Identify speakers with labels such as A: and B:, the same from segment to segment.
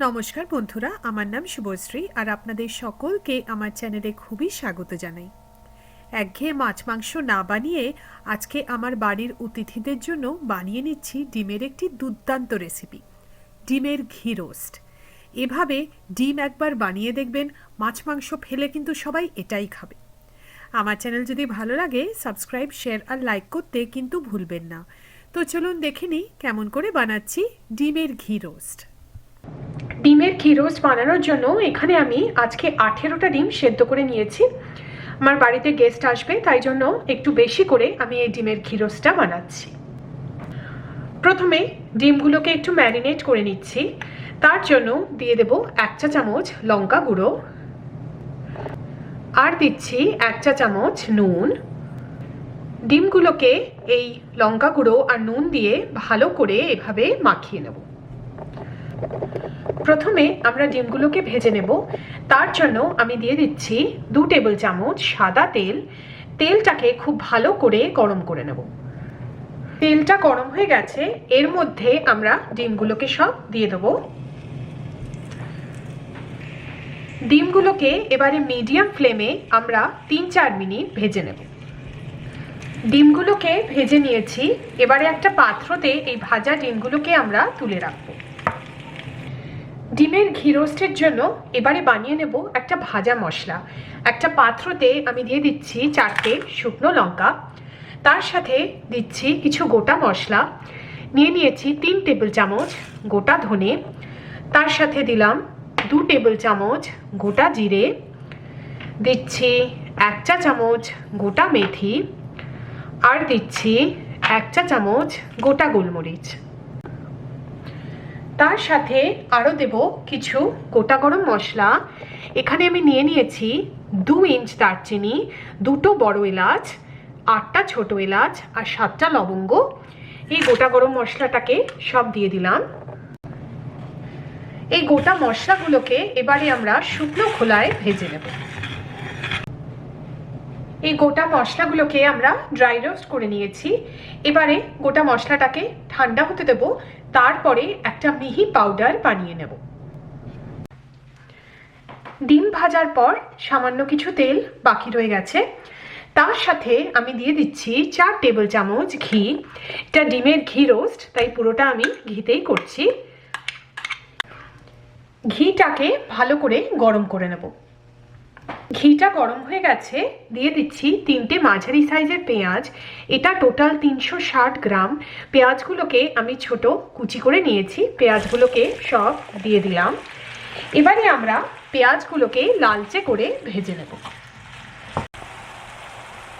A: নমস্কার বন্ধুরা, আমার নাম শুভশ্রী আর আপনাদের সকলকে আমার চ্যানেলে খুবই স্বাগত জানাই। একঘেয়ে মাছ মাংস না বানিয়ে আজকে আমার বাড়ির অতিথিদের জন্য বানিয়ে নিচ্ছি ডিমের একটি দুর্দান্ত রেসিপি, ডিমের ঘি রোস্ট। এভাবে ডিম একবার বানিয়ে দেখবেন, মাছ মাংস ফেলে কিন্তু সবাই এটাই খাবে। আমার চ্যানেল যদি ভালো লাগে সাবস্ক্রাইব, শেয়ার আর লাইক করতে কিন্তু ভুলবেন না। তো চলুন দেখে নিই কেমন করে বানাচ্ছি ডিমের ঘি রোস্ট। ডিমের ঘি রোস্ট বানানোর জন্য এখানে আমি আজকে 18টা ডিম সেদ্ধ করে নিয়েছি। আমার বাড়িতে গেস্ট আসবে, তাই জন্য একটু বেশি করে আমি এই ডিমের ঘি রোস্টটা বানাচ্ছি। প্রথমে ডিমগুলোকে একটু ম্যারিনেট করে নিচ্ছি। তার জন্য দিয়ে দেব 1 চা চামচ লঙ্কা গুঁড়ো, আর দিচ্ছি 1 চা চামচ নুন। ডিমগুলোকে এই লঙ্কা গুঁড়ো আর নুন দিয়ে ভালো করে এভাবে মাখিয়ে নেব। প্রথমে আমরা ডিমগুলোকে ভেজে নেব। তার জন্য আমি দিয়ে দিচ্ছি 2 টেবিল চামচ সাদা তেল। তেলটাকে খুব ভালো করে গরম করে নেব। তেলটা গরম হয়ে গেছে, এর মধ্যে আমরা ডিমগুলোকে সব দিয়ে দেব। ডিমগুলোকে এবারে মিডিয়াম ফ্লেমে আমরা 3-4 মিনিট ভেজে নেব। ডিমগুলোকে ভেজে নিয়েছি, এবারে একটা পাত্রতে এই ভাজা ডিমগুলোকে আমরা তুলে রাখবো। ডিমের ঘি রোস্টের জন্য এবারে বানিয়ে নেব একটা ভাজা মশলা। একটা পাত্রতে আমি দিয়ে দিচ্ছি 4টে শুকনো লঙ্কা, তার সাথে দিচ্ছি কিছু গোটা মশলা। নিয়ে নিয়েছি 3 টেবিল চামচ গোটা ধনে, তার সাথে দিলাম 2 টেবিল চামচ গোটা জিরে, দিচ্ছি 1 চা চামচ গোটা মেথি, আর দিচ্ছি 1 চা চামচ গোটা গোলমরিচ। তার সাথে আরও দেব কিছু গোটা গরম মশলা। এখানে আমি নিয়ে নিয়েছি 2 ইঞ্চ দারচিনি, 2টো বড় এলাচ, 8টা ছোট এলাচ আর 7টা লবঙ্গ। এই গোটা গরম মশলাটাকে সব দিয়ে দিলাম। এই গোটা মশলাগুলোকে এবারে আমরা শুকনো খোলায় ভেজে নেব। এই গোটা মশলাগুলোকে আমরা ড্রাই রোস্ট করে নিয়েছি। এবারে গোটা মশলাটাকে ঠান্ডা হতে দেব, তারপরে একটা মিহি পাউডার বানিয়ে নেব। ডিম ভাজার পর সামান্য কিছু তেল বাকি রয়ে গেছে, তার সাথে আমি দিয়ে দিচ্ছি 4 টেবিল চামচ ঘি। এটা ডিমের ঘি রোস্ট, তাই পুরোটা আমি ঘিতেই করছি। ঘিটাকে ভালো করে গরম করে নেব। ঘিটা গরম হয়ে গেছে, দিয়ে দিচ্ছি 3টে মাঝারি সাইজের পেঁয়াজ। এটা টোটাল 360 গ্রাম। পেঁয়াজগুলোকে আমি ছোট কুচি করে নিয়েছি। পেঁয়াজগুলোকে সব দিয়ে দিলাম। এবারে আমরা পেঁয়াজগুলোকে লালচে করে ভেজে নেব।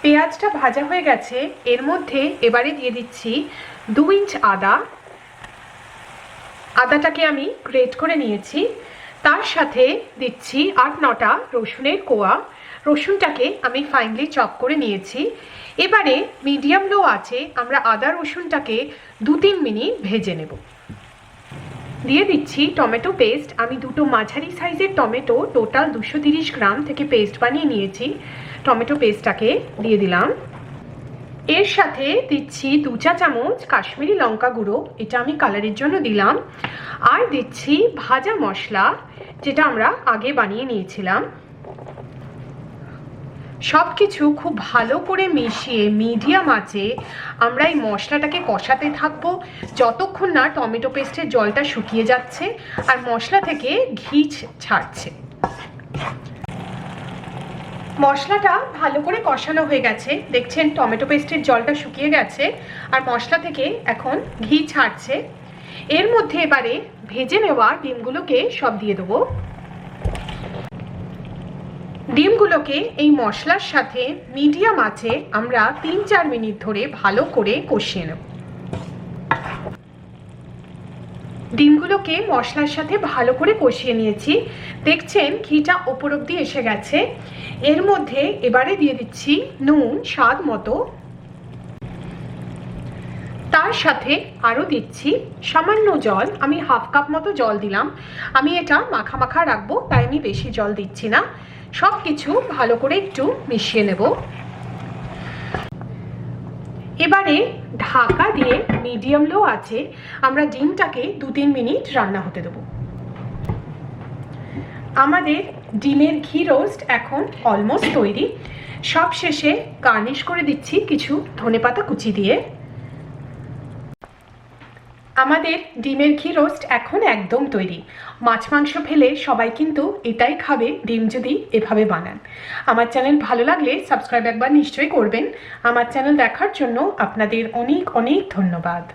A: পেঁয়াজটা ভাজা হয়ে গেছে, এর মধ্যে এবারে দিয়ে দিচ্ছি 2 ইঞ্চ আদা। আদাটাকে আমি গ্রেট করে নিয়েছি। তার সাথে দিচ্ছি 8-9টা রসুনের কোয়া। রসুনটাকে আমি ফাইনলি চপ করে নিয়েছি। এবারে মিডিয়াম লো আঁচে আমরা আদা রসুনটাকে 2-3 মিনিট ভেজে নেব। দিয়ে দিচ্ছি টমেটো পেস্ট। আমি 2টো মাঝারি সাইজের টমেটো টোটাল 230 গ্রাম থেকে পেস্ট বানিয়ে নিয়েছি। টমেটো পেস্টটাকে দিয়ে দিলাম। এর সাথে দিচ্ছি 2 চা চামচ কাশ্মীরি লঙ্কা গুঁড়ো, এটা আমি কালারের জন্য দিলাম। আর দিচ্ছি ভাজা মশলা, যেটা আমরা আগে বানিয়ে নিয়েছিলাম। সব কিছু খুব ভালো করে মিশিয়ে মিডিয়াম আঁচে আমরা এই মশলাটাকে কষাতে থাকবো, যতক্ষণ না টমেটো পেস্টের জলটা শুকিয়ে যাচ্ছে আর মশলা থেকে ঘি ছাড়ছে। মশলাটা ভালো করে কষানো হয়ে গেছে, দেখছেন টমেটো পেস্টের জলটা শুকিয়ে গেছে আর মশলা থেকে এখন ঘি ছাড়ছে। এর মধ্যে এবারে ভেজে নেওয়া ডিমগুলোকে সব দিয়ে দেবো। ডিমগুলোকে এই মশলার সাথে মিডিয়াম আঁচে আমরা 3-4 মিনিট ধরে ভালো করে কষিয়ে নেব। ডিমগুলোকে মশলার সাথে ভালো করে কষিয়ে নিয়েছি, দেখছেন ঘিটা ওপর অব্দি এসে গেছে। এর মধ্যে এবারে দিয়ে দিচ্ছি নুন স্বাদ মতো, তার সাথে আরও দিচ্ছি সামান্য জল। আমি 1/2 কাপ মতো জল দিলাম। আমি এটা মাখা মাখা রাখবো, তাই আমি বেশি জল দিচ্ছি না। সব কিছু ভালো করে একটু মিশিয়ে নেব। এবারে ঢাকা দিয়ে মিডিয়াম লো আছে আমরা ডিমটাকে 2-3 মিনিট রান্না হতে দেবো। আমাদের ডিমের ঘি রোস্ট এখন অলমোস্ট তৈরি। সব শেষে গার্নিশ করে দিচ্ছি কিছু ধনেপাতা কুচি দিয়ে। আমাদের ডিমের ঘি রোস্ট এখন একদম তৈরি। মাছ মাংস ফেলে সবাই কিন্তু এটাই খাবে ডিম যদি এভাবে বানান। আমার চ্যানেল ভালো লাগলে সাবস্ক্রাইব একবার নিশ্চয়ই করবেন। আমার চ্যানেল দেখার জন্য আপনাদের অনেক অনেক ধন্যবাদ।